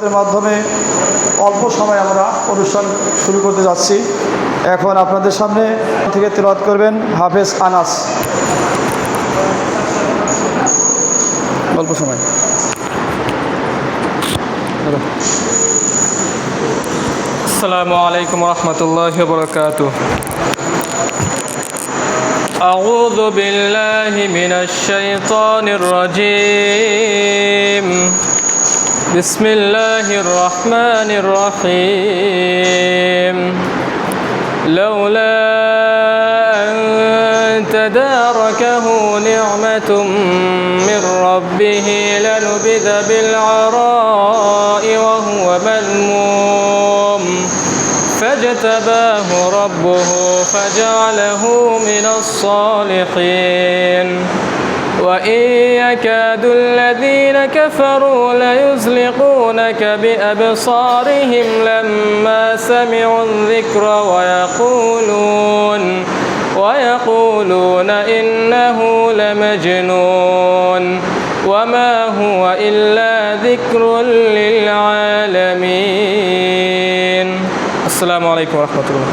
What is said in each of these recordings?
এর মাধ্যমে অল্প সময় আমরা অনুষ্ঠান শুরু করতে যাচ্ছি। এখন আপনাদের সামনে থেকে তেলাওয়াত করবেন হাফেজ আনাস। অল্প সময়। আসসালামু আলাইকুম ওয়া রাহমাতুল্লাহি ওয়া বারাকাতুহু। আউযু বিল্লাহি মিনাশ শাইতানির রাজীম। বিসমিল্লাহির রহমানির রহিম। লাউলা আন তাদারাকাহু নি'মাতুম মির রাব্বিহি লানুবিযা বিল আরা'i ওয়া হুয়া মাযমুম فاجتباه ربه فجعله من الصالحين وإن يكاد الذين كفروا ليزلقونك بأبصارهم لما سمعوا الذكر ويقولون إنه لمجنون وما هو إلا ذكر للعالمين. আসসালামু আলাইকুম ওয়া রাহমাতুল্লাহ।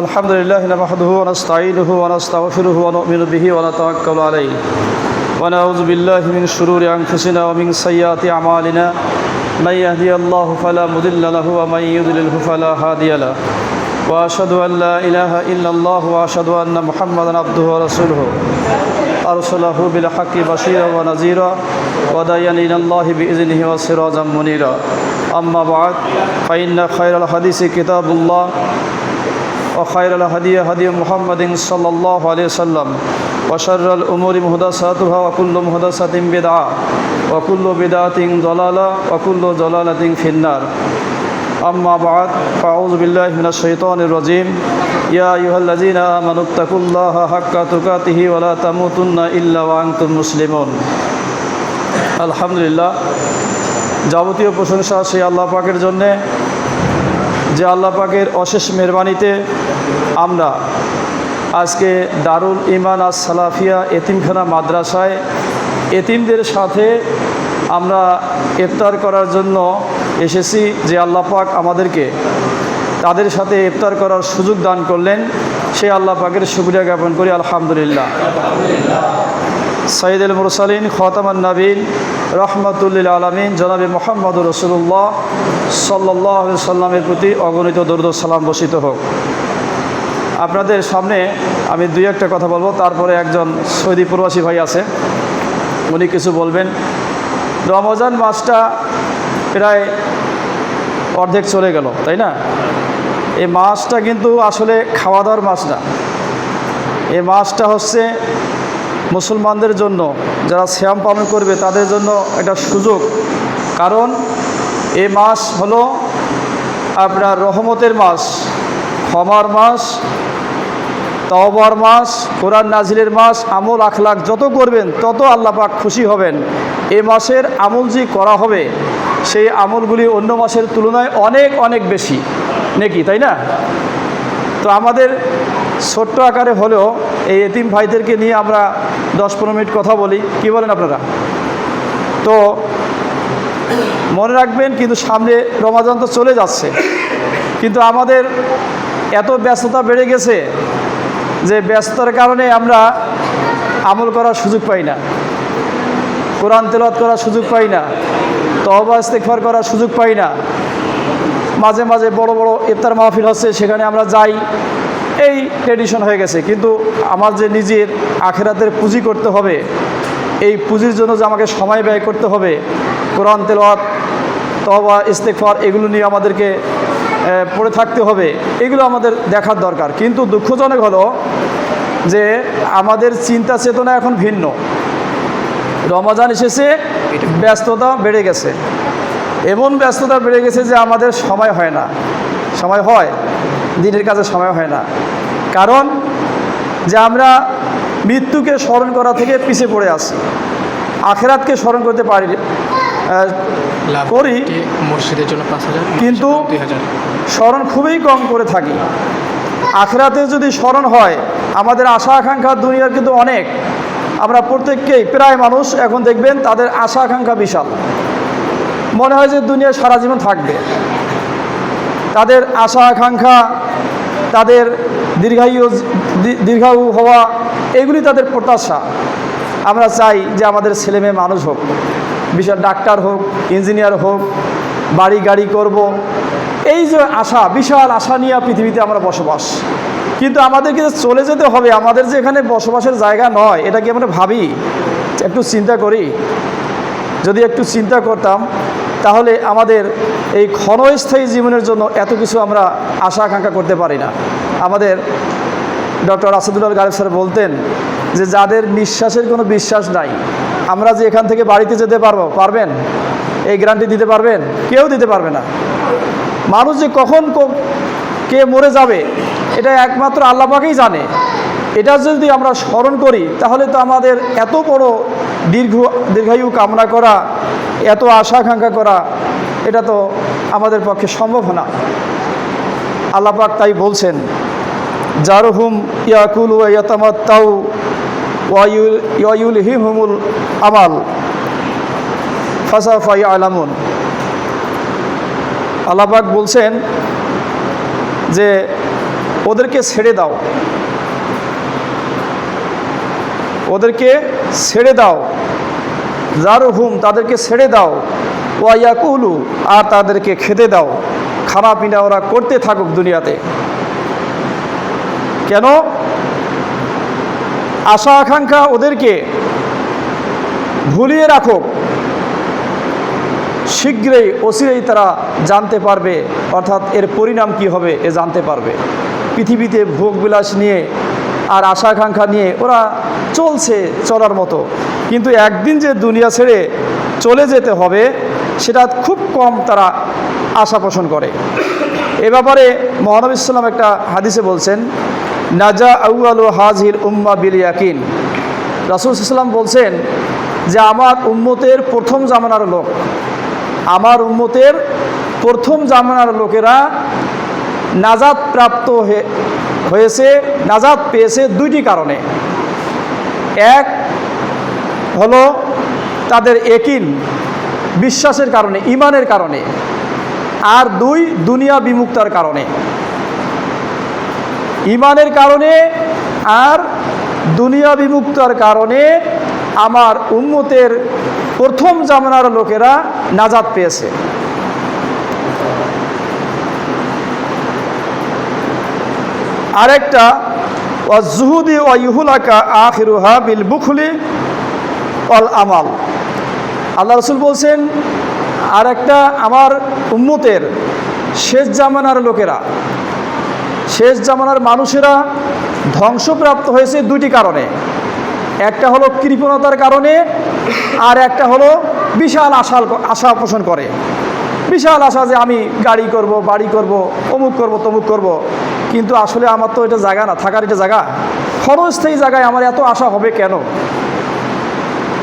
আলহামদুলিল্লাহ নাহমাদুহু ওয়া নাস্তাঈনুহু ওয়া নাস্তাগফিরুহু ওয়া নু'মিনু বিহি ওয়া নাতাওয়াক্কালু আলাইহি ওয়া নাউযু বিল্লাহি মিন শুরুরি আনফুসিনা ওয়া মিন সাইয়্যাতি আমালিনা মান ইয়াহদিহিল্লাহু ফালা মুদিল্লা লাহু ওয়া মান ইউদ্লিলহু ফালা হাদিয়া লাহু ওয়া আশহাদু আন লা ইলাহা ইল্লাল্লাহু ওয়া আশহাদু আন্না মুহাম্মাদান আবদুহু ওয়া রাসূলুহু আরসালাহু বিল হাক্কি বাশীরা ওয়া নাযীরা ওয়া দা'ইয়ান ইলাল্লাহি বিইযনিহি ওয়া সিরাজাম মুনীরা আম্মা বা'দ ফাইন্না খায়রাল হাদিসি কিতাবুল্লাহ وخير الهدي هدي محمد صلى الله عليه وسلم وشر الأمور محدثاتها وكل محدثة بدعة وكل بدعة ضلالة وكل ضلالة في النار. أما بعد فأعوذ بالله من الشيطان الرجيم. يا أيها الذين آمنوا اتقوا الله حق تقاته ولا تموتن إلا وأنتم مسلمون. আলহামদুলিল্লাহ, যাবতীয় প্রশংসা সেই আল্লাহ পাকের জন্যে যে আল্লাহ পাকের অশেষ মেহরবানিতে আমরা আজকে দারুল ইমান আস সালাফিয়া এতিমখানা মাদ্রাসায় এতিমদের সাথে আমরা ইফতার করার জন্য এসেছি। যে আল্লাহ পাক আমাদেরকে তাদের সাথে ইফতার করার সুযোগ দান করলেন, সেই আল্লাহ পাকের শুকরিয়া জ্ঞাপন করি আলহামদুলিল্লাহ। সাইয়্যিদুল মুরসালিন খাতামুন নবীন রহমাতুল্লিল আলামিন জনাবে মুহাম্মদুর রাসূলুল্লাহ সাল্লাল্লাহু আলাইহি সাল্লামের প্রতি অগণিত দরুদ ও সালাম বর্ষিত হোক। আপনাদের সামনে আমি দুই একটা কথা বলবো, তারপরে একজন সৌদি প্রবাসী ভাই আছে, উনি কিছু বলবেন। রমজান মাসটা প্রায় অর্ধেক চলে গেল, তাই না? এই মাসটা কিন্তু আসলে খাওয়া দাওয়ার মাস না। এই মাসটা হচ্ছে মুসলমানদের জন্য, যারা সিয়াম পালন করবে তাদের জন্য একটা সুযোগ। কারণ এই মাস হলো আপনার রহমতের মাস, ক্ষমার মাস, তওবার মাস, কোরআন নাজিলের মাস। আমল আখলাক যত করবেন তত আল্লাহ পাক খুশি হবেন। এই মাসের আমল যে করা হবে সেই আমলগুলি অন্য মাসের তুলনায় অনেক অনেক বেশি নাকি, তাই না? তো আমাদের ছোট্ট আকারে হলেও এই এতিম ভাইদেরকে নিয়ে আমরা 10-15 মিনিট কথা বলি, কি বলেন আপনারা? তো মনে রাখবেন, কিন্তু সামনে রমজান তো চলে যাচ্ছে, কিন্তু আমাদের এত ব্যস্ততা বেড়ে গেছে যে ব্যস্ততার কারণে আমরা আমল করার সুযোগ পাই না, কোরআন তেলাওয়াত করার সুযোগ পাই না, তওবা ইস্তেগফার করার সুযোগ পাই না। মাঝে মাঝে বড় বড় ইফতার মাহফিল হচ্ছে, সেখানে আমরা যাই, এই ট্রেডিশন হয়ে গেছে। কিন্তু আমার যে নিজের আখিরাতের পুঁজি করতে হবে, এই পুঁজির জন্য যে আমাকে সময় ব্যয় করতে হবে, কোরআন তেলাওয়াত, তওবা ইস্তেগফার এগুলো নিয়ে আমাদেরকে পড়ে থাকতে হবে, এগুলো আমাদের দেখার দরকার। কিন্তু দুঃখজনক হলো যে আমাদের চিন্তা চেতনা এখন ভিন্ন। রমজান এসেছে, ব্যস্ততা বেড়ে গেছে, এমন ব্যস্ততা বেড়ে গেছে যে আমাদের সময় হয় না। সময় হয়, দিনের কাজে সময় হয় না। কারণ যে আমরা মৃত্যুকে স্মরণ করা থেকে পিছিয়ে পড়ে আছি, আখেরাতকে স্মরণ করতে পারি করি, মসজিদের জন্য 5,000, কিন্তু 2,000। স্মরণ খুবই কম করে থাকি। আখেরাতে যদি স্মরণ হয়, আমাদের আশা আকাঙ্ক্ষা দুনিয়ার কিন্তু অনেক, আমরা প্রত্যেককেই প্রায় মানুষ এখন দেখবেন তাদের আশা আকাঙ্ক্ষা বিশাল, মনে হয় যে দুনিয়ায় সারা জীবন থাকবে। তাদের আশা আকাঙ্ক্ষা, তাদের দীর্ঘায়ু হওয়া, এগুলি তাদের প্রত্যাশা। আমরা চাই যে আমাদের ছেলে মেয়ে মানুষ হোক, বিশাল ডাক্তার হোক, ইঞ্জিনিয়ার হোক, বাড়ি গাড়ি করব, এই যে আশা, বিশাল আশা নিয়ে পৃথিবীতে আমরা বসবাস। কিন্তু আমাদেরকে যে চলে যেতে হবে, আমাদের যে এখানে বসবাসের জায়গা নয়, এটা কি আমরা ভাবি? একটু চিন্তা করি। যদি একটু চিন্তা করতাম তাহলে আমাদের এই ক্ষণস্থায়ী জীবনের জন্য এত কিছু আমরা আশা আকাঙ্ক্ষা করতে পারি না। আমাদের ডক্টর আসাদুল্লাহ গালিব স্যার বলতেন যে যাদের নিঃশ্বাসের কোনো বিশ্বাস নাই, আমরা যে এখান থেকে বাড়িতে যেতে পারবেন? এই গ্যারান্টি দিতে পারবেন? কেউ দিতে পারবে না। মানুষ যে কখন কে মরে যাবে এটা একমাত্র আল্লাহ পাকেই জানে। এটা যদি আমরা স্মরণ করি তাহলে তো আমাদের এত বড় দীর্ঘায়ু কামনা করা, এত আশা আকাঙ্ক্ষা করা, এটা তো আমাদের পক্ষে সম্ভব না। আল্লাহ পাক তাই বলছেন, জারহুম ইয়াকুলু ওয়া ইয়াতামাত্তাউ ওয়া ইউলহিহুমুল আমাল ফাসাফা ইয়ালামুন। আল্লাহ পাক বলছেন যে ওদেরকে ছেড়ে দাও, ওদেরকে ছেড়ে দাও, জারহুম তাদেরকে ছেড়ে দাও, ওয়া ইয়াকুলু আর তাদেরকে খেতে দাও, খানা পিনা ওরা করতে থাকুক দুনিয়াতে। কেন? আশা আকাঙ্ক্ষা ওদেরকে ভুলিয়ে রাখুক, শীঘ্রই অচিরেই তারা জানতে পারবে, অর্থাৎ এর পরিণাম কি হবে এ জানতে পারবে। পৃথিবীতে ভোগবিলাস নিয়ে আর আশা আকাঙ্ক্ষা নিয়ে ওরা চলছে চলার মতো, কিন্তু একদিন যে দুনিয়া ছেড়ে চলে যেতে হবে সেটা খুব কম তারা আশা পোষণ করে। এ ব্যাপারে মহানবী সাল্লাল্লাহু আলাইহি ওয়াসাল্লাম একটা হাদিসে বলছেন, নাজা আউয়ালু হাযিহিল উম্মাহ বিল ইয়াকিন। রাসূল সাল্লাল্লাহু আলাইহি ওয়াসাল্লাম বলছেন যে আমার উম্মতের প্রথম জামানার লোক, আমার উম্মতের প্রথম জামানার লোকেরা নাজাত প্রাপ্ত হয়েছে, নাজাত পেয়েছে দুইটি কারণে। এক হলো তাদের ইয়াকিন, বিশ্বাসের কারণে, ঈমানের কারণে, আর দুই দুনিয়া বিমুক্তার কারণে। ঈমানের কারণে আর দুনিয়া বিমুক্তার কারণে আমার উম্মতের প্রথম জামানার লোকেরা নাজাত পেয়েছে। আরেকটা ওয়াজুহুদি ওয়া ইউহলাকা আখিরুহা বিল বুখলি ওয়াল আমাল। আল্লাহ রাসূল বলছেন আর একটা আমার উম্মতের শেষ জামানার লোকেরা, শেষ জামানার মানুষেরা ধ্বংসপ্রাপ্ত হয়েছে দুইটি কারণে। একটা হলো কৃপণতার কারণে, আর একটা হলো বিশাল আশা পোষণ করে, বিশাল আশা যে আমি গাড়ি করব, বাড়ি করব, অমুক করব, তমুক করব, কিন্তু আসলে আমার তো এটা জায়গা না, থাকার এটা জায়গা, ক্ষণস্থায়ী জায়গায় আমার এত আশা হবে কেন?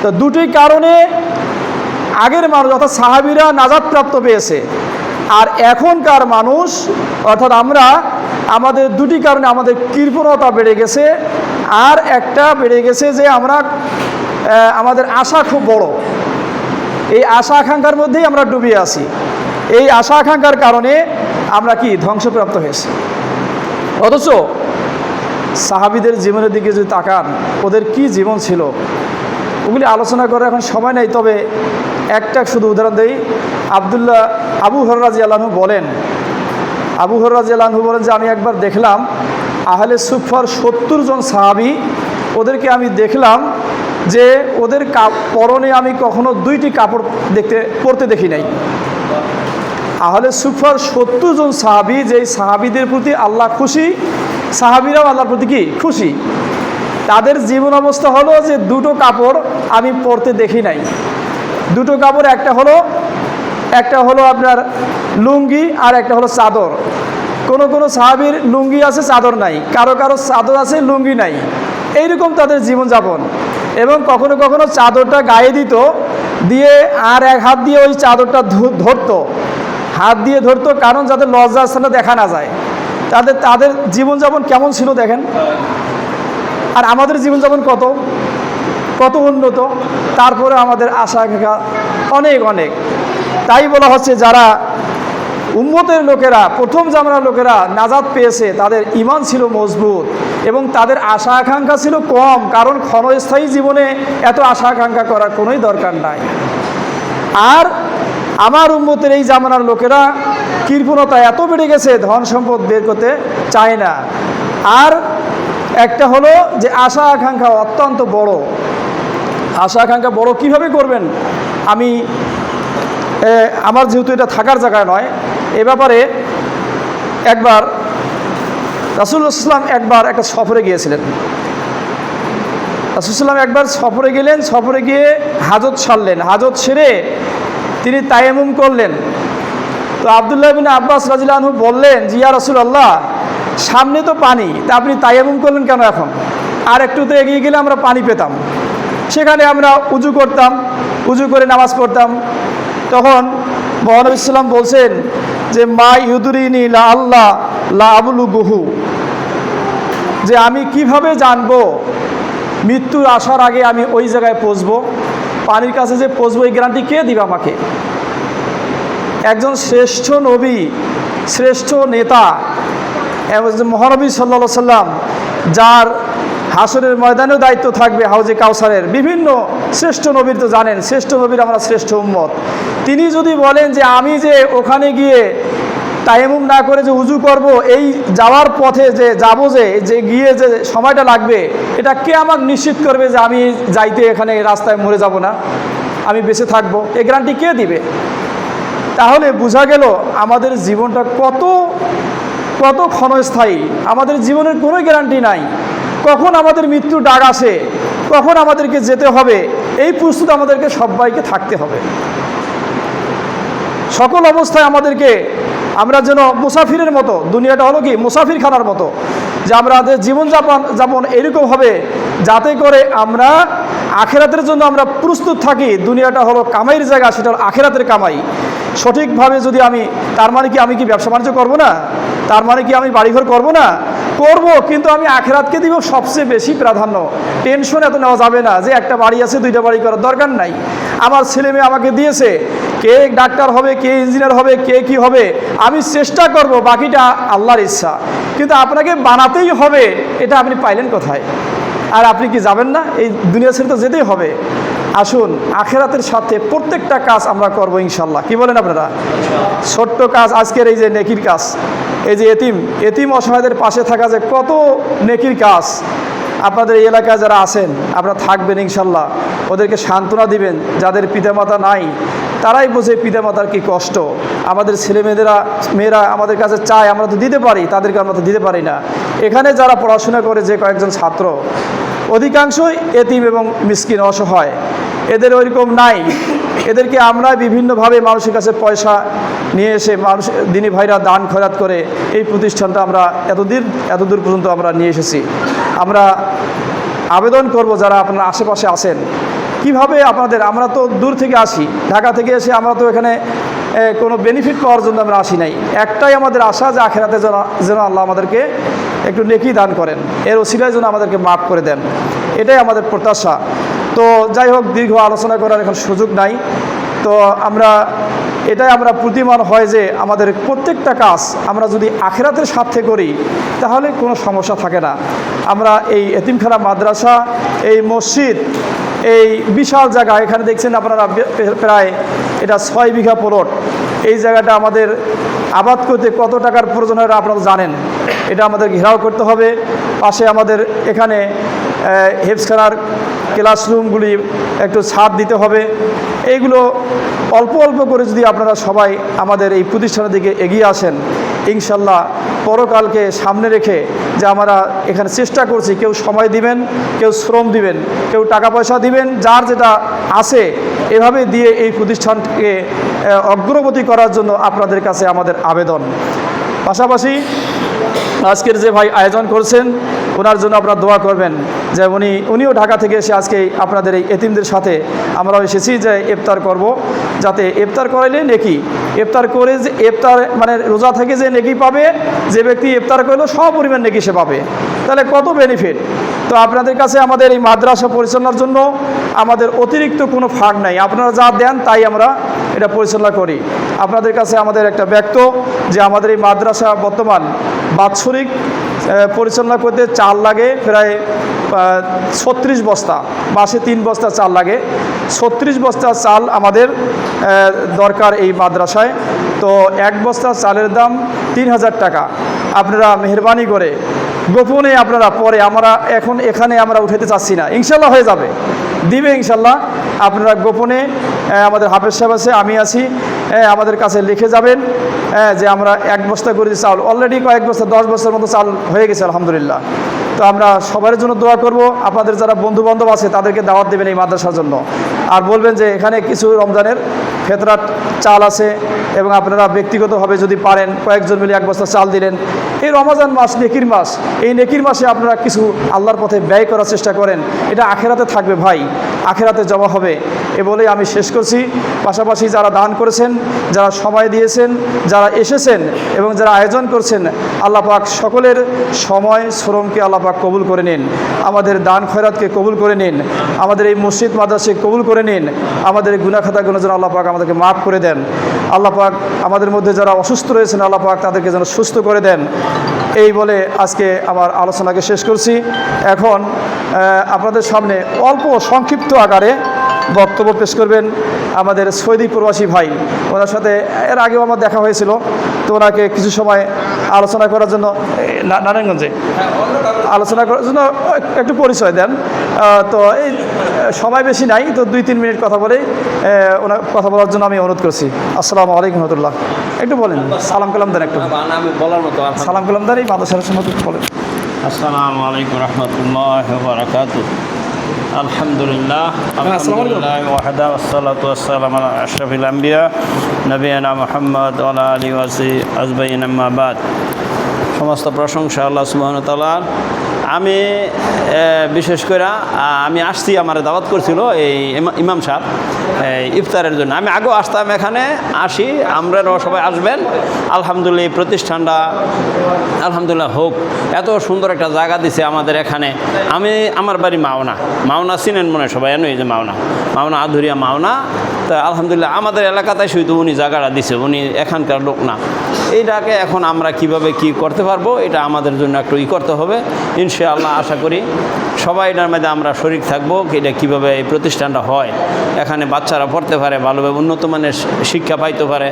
তো দুটি কারণে আগের মানুষ অর্থাৎ সাহাবীরা নাজাত প্রাপ্ত পেয়েছে, আর এখনকার মানুষ অর্থাৎ আমরা, আমাদের দুটি কারণে আমাদের কৃপণতা বেড়ে গেছে, আর একটা বেড়ে গেছে যে আমরা আমাদের আশা খুব বড়, এই আশা আকাঙ্ক্ষার মধ্যেই আমরা ডুবে আছি। এই আশা আকাঙ্ক্ষার কারণে আমরা কি ধ্বংসপ্রাপ্ত হয়েছি। অথচ সাহাবীদের জীবনের দিকে যদি তাকান, ওদের কি জীবন ছিল ওগুলি আলোচনা করার এখন সময় নেই। তবে একটা শুধু উদাহরণ দেই। আবু হুরায়রা রাদিয়াল্লাহু আনহু বলেন, আবু হুরায়রা রাদিয়াল্লাহু আনহু বলেন যে আমি একবার দেখলাম আহলে সুফার 70 জন সাহাবী, ওদেরকে আমি দেখলাম যে ওদের পরনে আমি কখনো দুইটি কাপড় পরতে দেখি নাই। আহলে সুফার 70 জন সাহাবী, যেই সাহাবীদের প্রতি আল্লাহ খুশি, সাহাবীরাও আল্লাহর প্রতি কি খুশি, তাদের জীবন অবস্থা হলো যে দুটো কাপড় আমি পরতে দেখি নাই। দুটো কাপড়, একটা হলো আপনার লুঙ্গি আর একটা হলো চাদর। কোনো কোনো সাহাবীর লুঙ্গি আছে, চাদর নাই, কারো কারো চাদর আছে, লুঙ্গি নাই। এইরকম তাদের জীবনযাপন। এবং কখনো কখনো চাদরটা গায়ে দিত, দিয়ে আর এক হাত দিয়ে ওই চাদরটা ধরতো, হাত দিয়ে ধরতো, কারণ যাতে লজ্জাস্থানটা দেখা না যায়। তাদের জীবনযাপন কেমন ছিল দেখেন। আর আমাদের জীবনযাপন কত কত উন্নত, তারপরে আমাদের আশা আকাঙ্ক্ষা অনেক অনেক। তাই বলা হচ্ছে যারা উম্মতের লোকেরা, প্রথম জামানার লোকেরা নাজাত পেয়েছে, তাদের ঈমান ছিল মজবুত এবং তাদের আশা আকাঙ্ক্ষা ছিল কম, কারণ ক্ষণস্থায়ী জীবনে এত আশা আকাঙ্ক্ষা করার কোনোই দরকার নাই। আর আমার উম্মতের এই জামানার লোকেরা কৃপণতা এত বেড়ে গেছে, ধন সম্পদ বের করতে চায় না। আর একটা হলো যে আশা আকাঙ্ক্ষা অত্যন্ত বড়। আশা আকাঙ্ক্ষা বড় কীভাবে করবেন? আমার যেহেতু এটা থাকার জায়গা নয়, এ ব্যাপারে একবার রাসূলুল্লাহ সাল্লাল্লাহু আলাইহি ওয়াসাল্লাম একবার একটা সফরে গিয়েছিলেন। রাসূলুল্লাহ সাল্লাল্লাহু আলাইহি ওয়াসাল্লাম একবার সফরে গেলেন, সফরে গিয়ে হাজত সারলেন, হাজত সেরে তিনি তায়াম্মুম করলেন। তো আব্দুল্লাহ বিন আব্বাস রাদিয়াল্লাহু আনহু বললেন, জি ইয়া রাসূলুল্লাহ, সামনে তো পানি, তা আপনি তায়াম্মুম করলেন কেন এখন? আর একটু তো এগিয়ে গেলে আমরা পানি পেতাম, সেখানে আমরা উজু করতাম, উজু করে নামাজ পড়তাম। তখন মহানবী সাল্লাম বলছেন যে মা ইউদুরিনি লা আল্লাহ লা আবলুগুহু, যে আমি কিভাবে জানবো মৃত্যুর আসার আগে আমি ওই জায়গায় পৌঁছবো, পানির কাছে যে পৌঁছবো, এই গ্যারান্টি কে দিবে আমাকে? একজন শ্রেষ্ঠ নবী, শ্রেষ্ঠ নেতা মহানবী সাল্লাল্লাহু আলাইহি সাল্লাম, যার হাসরের ময়দানেও দায়িত্ব থাকবে হাউজে কাউসারের, বিভিন্ন শ্রেষ্ঠ নবীর তো জানেন, শ্রেষ্ঠ নবীর আমরা শ্রেষ্ঠ উম্মত। তিনি যদি বলেন যে আমি যে ওখানে গিয়ে তায়াম্মুম না করে যে উজু করব, এই যাওয়ার পথে যে যাবো, যে গিয়ে যে সময়টা লাগবে, এটা কে আমাকে নিশ্চিত করবে যে আমি যাইতে এখানে রাস্তায় মরে যাব না, আমি বেঁচে থাকবো? এই গ্যারান্টি কে দিবে? তাহলে বোঝা গেল আমাদের জীবনটা কত কত ক্ষণস্থায়ী। আমাদের জীবনের কোনো গ্যারান্টি নাই, কখন আমাদের মৃত্যুর ডাক আসে, কখন আমাদেরকে যেতে হবে, এই প্রস্তুত আমাদেরকে সবাইকে থাকতে হবে। সকল অবস্থায় আমাদেরকে, আমরা যেন মুসাফিরের মতো, দুনিয়াটা হলো কি মুসাফিরখানার মতো, যে আমাদের জীবনযাপন এরকম হবে যাতে করে আমরা আখেরাতের জন্য আমরা প্রস্তুত থাকি। দুনিয়াটা হলো কামাইয়ের জায়গা, সেটা হলো আখেরাতের কামাই। সঠিকভাবে যদি আমি, তার মানে কি আমি কি ব্যবসা বাণিজ্য করবো না? তার মানে কি আমি বাড়িঘর করবো না? করব, কিন্তু আমি আখেরাতকে দিব সবচেয়ে বেশি প্রাধান্য। টেনশন এত নেওয়া যাবে না যে একটা বাড়ি আছে, দুইটা বাড়ি করার দরকার নাই। আমার ছেলে মেয়ে আমাকে দিয়েছে, কে ডাক্তার হবে, কে ইঞ্জিনিয়ার হবে, কে কি হবে, আমি চেষ্টা করব, বাকিটা আল্লাহর ইচ্ছা। কিন্তু আপনাকে বানাতেই হবে, এটা আপনি পাইলেন কোথায়? আর আপনি কি যাবেন না? এই দুনিয়া ছেড়ে তো যেতেই হবে। আসুন আখেরাতের সাথে প্রত্যেকটা কাজ আমরা করব ইনশাল্লাহ। কি বলেন আপনারা? ছোট্ট কাজ, আজকের এই যে নেকির কাজ, এই যে এতিম অসহায়দের পাশে থাকা, যে কত নেকির কাজ। আপনাদের এই এলাকায় যারা আছেন, আপনারা থাকবেন ইনশাল্লাহ, ওদেরকে সান্ত্বনা দিবেন। যাদের পিতামাতা নাই, তারাই বোঝে পিতামাতার কি কষ্ট। আমাদের মেয়েরা আমাদের কাছে চায়, আমরা তো দিতে পারি, তাদেরকে আমরা তো দিতে পারি না। এখানে যারা পড়াশোনা করে, যে কয়েকজন ছাত্র, অধিকাংশই এতিম এবং মিসকিন, অসহায়। এদের ওইরকম নাই। এদেরকে আমরা বিভিন্নভাবে মানুষের কাছে পয়সা নিয়ে এসে, মানুষ দিনী ভাইরা দান খয়রাত করে এই প্রতিষ্ঠানটা আমরা এতদূর পর্যন্ত আমরা নিয়ে এসেছি। আমরা আবেদন করব যারা আপনার আশেপাশে আছেন, কিভাবে আমরা তো দূর থেকে আসি, ঢাকা থেকে এসে আমরা তো এখানে কোনো বেনিফিট পাওয়ার জন্য আমরা আসি নাই। একটাই আমাদের আশা যে আখেরাতে যেন আল্লাহ আমাদেরকে একটু নেকি দান করেন, এর ওসিলায় যেন আমাদেরকে মাফ করে দেন, এটাই আমাদের প্রত্যাশা। তো যাই হোক, দীর্ঘ আলোচনা করার এখন সুযোগ নাই। তো এটাই আমরা প্রতিমান হয় যে আমাদের প্রত্যেকটা কাজ আমরা যদি আখেরাতের স্বার্থে করি, তাহলে কোনো সমস্যা থাকে না। আমরা এই এতিমখানা, মাদ্রাসা, এই মসজিদ, এই বিশাল জায়গা, এখানে দেখছেন আপনারা প্রায় এটা 6 বিঘা প্লট। এই জায়গাটা আমাদের আবাদ করতে কত টাকার প্রয়োজন হয় আপনারা জানেন। এটা আমাদের ঘেরাও করতে হবে। পাশে আমাদের এখানে হেফজখানার ক্লাসরুমগুলি একটু ছাদ দিতে হবে। এইগুলো অল্প অল্প করে যদি আপনারা সবাই আমাদের এই প্রতিষ্ঠানের দিকে এগিয়ে আসেন, ইনশাল্লাহ পরকালকে সামনে রেখে যে আমরা এখানে চেষ্টা করছি, কেউ সময় দিবেন, কেউ শ্রম দিবেন, কেউ টাকা পয়সা দিবেন, যার যেটা আছে এভাবে দিয়ে এই প্রতিষ্ঠানকে অগ্রগতি করার জন্য আপনাদের কাছে আমাদের আবেদন। পাশাপাশি আজকের যে ভাই আয়োজন করছেন ওনার জন্য আপনারা দোয়া করবেন যে উনিও ঢাকা থেকে এসে আজকে আপনাদের এই এতিমদের সাথে আমরাও এসেছি যে ইফতার করব, যাতে ইফতার করাইলে নেকি, ইফতার করে যে ইফতার মানে রোজা থেকে যে নেকি পাবে, যে ব্যক্তি ইফতার করলো পরিমাণ নেকি সে পাবে, তাহলে কত বেনিফিট। তো আপনাদের কাছে আমাদের এই মাদ্রাসা পরিচালনার জন্য আমাদের অতিরিক্ত কোনো ফান্ড নাই, আপনারা যা দেন তাই আমরা এটা পরিচালনা করি। আপনাদের কাছে আমাদের একটা ব্যক্ত যে আমাদের এই মাদ্রাসা বর্তমান বাৎসরিক পরিচালনা করতে চাল লাগে প্রায় 36 বস্তা, মাসে 3 বস্তা চাল লাগে। 36 বস্তা চাল আমাদের দরকার এই মাদ্রাসায়। তো 1 বস্তা চালের দাম 3000 টাকা। আপনারা মেহরবানি করে গোপনে আপনারা পরে, আমরা এখন এখানে আমরা উঠাতে চাচ্ছি না, ইনশাল্লাহ হয়ে যাবে, দিবে ইনশাল্লাহ। আপনারা গোপনে আমাদের হাফেজ সাহেব আছে, আমি আছি, আমাদের কাছে লিখে যাবেন যে আমরা 1 বস্তা করে চাল, অলরেডি কয়েক বস্তা 10 বস্তার মতো চাল হয়ে গেছে আলহামদুলিল্লাহ। তো আমরা সবার জন্য দোয়া করব। আপনাদের যারা বন্ধুবান্ধব আছে তাদেরকে দাওয়াত দেবেন এই মাদ্রাসার জন্য, আর বলবেন যে এখানে কিছু রমজানের ফেতরাত চাল আছে, এবং আপনারা ব্যক্তিগতভাবে যদি পারেন কয়েকজন মিলে 1 বস্তা চাল দিলেন। এই রমজান মাস নেকির মাস, এই নেকির মাসে আপনারা কিছু আল্লাহর পথে ব্যয় করার চেষ্টা করেন, এটা আখেরাতে থাকবে ভাই, আখেরাতে জমা হবে। এ বলেই আমি শেষ করছি। পাশাপাশি যারা দান করেছেন, যারা সময় দিয়েছেন, যারা এসেছেন এবং যারা আয়োজন করছেন, আল্লাহ পাক সকলের সময় শ্রমকে আল্লাহ পাক কবুল করে নিন, আমাদের দান খয়রাতকে কবুল করে নিন, আমাদের এই মসজিদ মাদ্রাসাকে কবুল করে নিন, আমাদের গুনাহ খাতাগুলো যেন আল্লাহ পাক আমাদেরকে মাফ করে দেন। আল্লাহ পাক আমাদের মধ্যে যারা অসুস্থ রয়েছেন আল্লাহ পাক তাদেরকে যেন সুস্থ করে দেন। এই বলে আজকে আমার আলোচনাকে শেষ করছি। এখন আপনাদের সামনে অল্প সংক্ষিপ্ত আকারে বক্তব্য পেশ করবেন আমাদের সৌদি প্রবাসী ভাই। ওনার সাথে এর আগেও আমার দেখা হয়েছিল, তো ওনাকে কিছু সময় আলোচনা করার জন্য নারায়ণগঞ্জে আলোচনা করার জন্য একটু পরিচয় দেন। তো এই সময় বেশি নাই, তো 2-3 মিনিট কথা বলেই ওনার কথা বলার জন্য আমি অনুরোধ করছি। আসসালামু আলাইকুম রহমতুল্লাহ। একটু বলেন, সালাম কালাম দেন, একটু আমি বলার মতো সালাম কালাম দেন এই মাদ্রাসার সম্পর্কে বলেন। আসসালামু আলাইকুম রহমতুল্লাহ বারাকাতুহু। আলহামদুলিল্লাহ আলহামদুলিল্লাহ ওয়াহদা ওয়াসসালাতু ওয়াসসালামু আলা আশরাফিল আম্বিয়া নবিয়ানা মুহাম্মদ ওয়া আলা আলিহি ওয়া সাহবিহি আজমাইন, আম্মা বাদ। সমস্ত প্রশংসা আল্লাহ সুবহানাহু ওয়া তাআলার। আমি বিশেষ করে আমি আসছি, আমার দাওয়াত করছিল এই ইমাম সাহেব ইফতারের জন্য। আমি আগেও আসতাম, এখানে আসি, আমরাও সবাই আসবেন। আলহামদুলিল্লাহ এই প্রতিষ্ঠানটা আলহামদুলিল্লাহ হোক, এত সুন্দর একটা জায়গা দিছে আমাদের এখানে। আমার বাড়ি মাওনা চিনেন মনে হয় সবাই, এই যে মাওনা আধুরিয়া মাওনা। তা আলহামদুলিল্লাহ আমাদের এলাকাতে শুধু উনি জায়গাটা দিছে, উনি এখানকার লোক না। এইটাকে এখন আমরা কিভাবে কি করতে পারবো, এটা আমাদের জন্য একটু করতে হবে ইনশাআল্লাহ। আশা করি সবাই এটার মধ্যে আমরা শরিক থাকবো, এটা কীভাবে এই প্রতিষ্ঠানটা হয়, এখানে বাচ্চারা পড়তে পারে, ভালোভাবে উন্নত মানের শিক্ষা পাইতে পারে।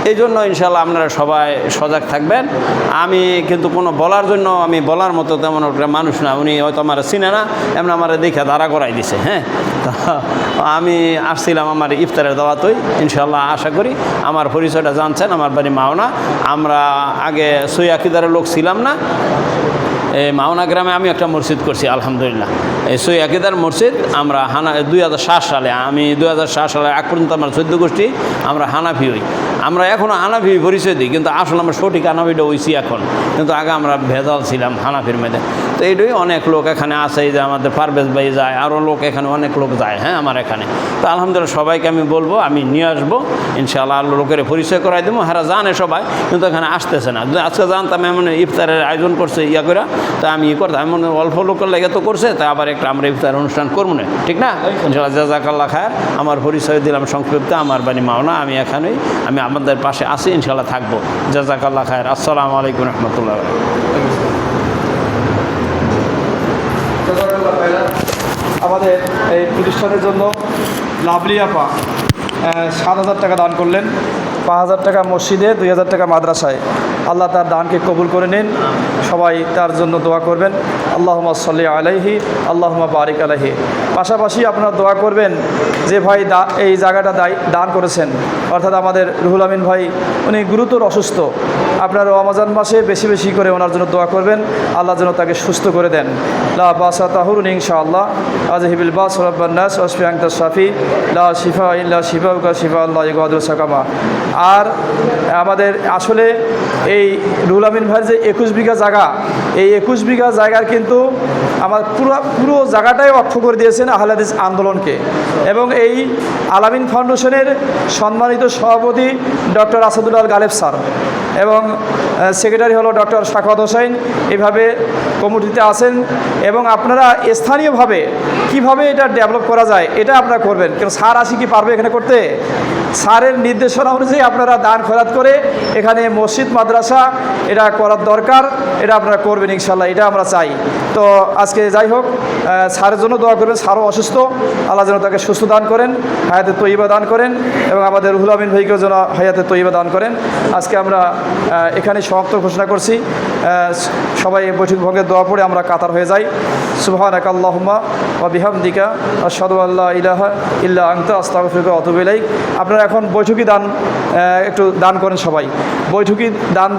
এই জন্য ইনশাআল্লাহ আপনারা সবাই সজাগ থাকবেন। আমি কিন্তু কোনো বলার জন্য, আমি বলার মতো তেমন একটা মানুষ না। উনি হয়তো আমার চিনে না, এমন আমার দেখে দাঁড়া করাই দিছে। হ্যাঁ, আমি আসছিলাম আমার ইফতারের দাওয়াতই। ইনশাআল্লাহ আশা করি আমার পরিচয়টা জানছেন, আমার বাড়ি মাওনা। আমরা আগে সই আকিদারের লোক ছিলাম না। এই মাওনা গ্রামে আমি একটা মসজিদ করছি আলহামদুলিল্লাহ, এই সই আকিদার মসজিদ। আমরা 2007 সালে, আমি 2007 সালে আগ পর্যন্ত আমার 14 গোষ্ঠী আমরা হানাফি হই। আমরা এখনও হানাফি পরিচয় দিই, কিন্তু আসলে আমরা সঠিক হানাফিটা হইছি এখন, কিন্তু আগে আমরা ভেজাল ছিলাম হানাফির মধ্যে। তো এইটাই অনেক লোক এখানে আছে, এই যে আমাদের পারভেজ ভাই যায়, আরও লোক এখানে অনেক লোক যায়। হ্যাঁ, আমার এখানে তো আলহামদুলিল্লাহ সবাইকে আমি বলবো, আমি নিয়ে আসবো ইনশাআল্লাহ। লোকের পরিচয় করাই দেবো, হ্যাঁ জানে সবাই, কিন্তু এখানে আসতেছে না। আজকে জানতাম এমন ইফতারের আয়োজন করছে করে, তা আমি করতাম এমন অল্প লোকের লেগে তো করছে, তা আবার একটা আমরা ইফতার অনুষ্ঠান করবো না, ঠিক না? ইনশাআল্লাহ জাযাকাল্লাহ খায়ের। আমার পরিচয় দিলাম সংক্ষিপ্ত, আমার বাড়ি মাওনা, আমি এখানেই, আমি আমাদের পাশে আসি, ইনশাআল্লাহ থাকবো। জাযাকাল্লাহ খায়ের। আসসালামু আলাইকুম রহমতুল্লাহ। আমাদের এই প্রতিষ্ঠানের জন্য লাভলি আপা 7,000 টাকা দান করলেন, 5,000 টাকা মসজিদে, 2,000 টাকা মাদ্রাসায়। আল্লাহ তার দানকে কবুল করে নিন। সবাই তার জন্য দোয়া করবেন। আল্লাহুম্মা সাল্লি আলাইহি, আল্লাহুম্মা বারিক আলাইহি। পাশাপাশি আপনারা দোয়া করবেন যে ভাই এই জায়গাটা দান করেছেন, অর্থাৎ আমাদের রুহুল আমিন ভাই, উনি গুরুতর অসুস্থ। আপনারা রমাজান মাসে বেশি বেশি করে ওনার জন্য দোয়া করবেন, আল্লাহ যেন তাকে সুস্থ করে দেন। লা বাসা তাহুরুন ইনশাআল্লাহ আজহিবিল বাস রব্বান নাস ওয়াসফি আনতা শাফি লা শিফা ইল্লা শিফাউকা শিফা আল্লাহ ইগাদুল সাকামা। আর আমাদের আসলে এই রুহুল আমিন ভাইয়ের যে 21 বিঘা জায়গা, এই 21 বিঘা জায়গার কিন্তু আমার পুরো জায়গাটাই অক্ষ করে দিয়েছেন আহলে হাদিস আন্দোলনকে। এবং এই আলামিন ফাউন্ডেশনের সম্মানিত সভাপতি ডক্টর আসাদুল্লাহ গালেব স্যার এবং সেক্রেটারি হলো ডক্টর শাখাওয়াত হোসেন, এভাবে কমিটিতে আছেন। এবং আপনারা স্থানীয়ভাবে কিভাবে এটা ডেভেলপ করা যায় এটা আপনারা করবেন, কারণ স্যার আসি কি পারবে এখানে করতে? স্যারের নির্দেশনা অনুযায়ী আপনারা দান খয়রাত করে এখানে মসজিদ মাদ্রাসা এটা করার দরকার, এটা আপনারা করবেন ইনশাল্লাহ, এটা আমরা চাই। তো আজকে যাই হোক, স্যারের জন্য দোয়া করবেন। স্যারও অসুস্থ, আল্লাহ যেন তাকে সুস্থ দান করেন, হায়াতে তৈয়বা দান করেন, এবং আমাদের রুহুল আমিন ভাইকেও যেন হায়াতে তৈয়বা দান করেন। আজকে আমরা এখানে সমাপ্ত ঘোষণা করছি। সবাই বৈঠক ভঙ্গের দোয়া পড়ে আমরা কাতার হয়ে যাই। সুবহানাকা আল্লাহুম্মা ওয়া বিহামদিকা আশহাদু আল্লা ইলাহা ইল্লা আনতা আস্তাগফিরুকা ওয়া আতুবু ইলাইক। আপনারা এখন বৈঠকি দান একটু দান করেন, সবাই বৈঠকি দান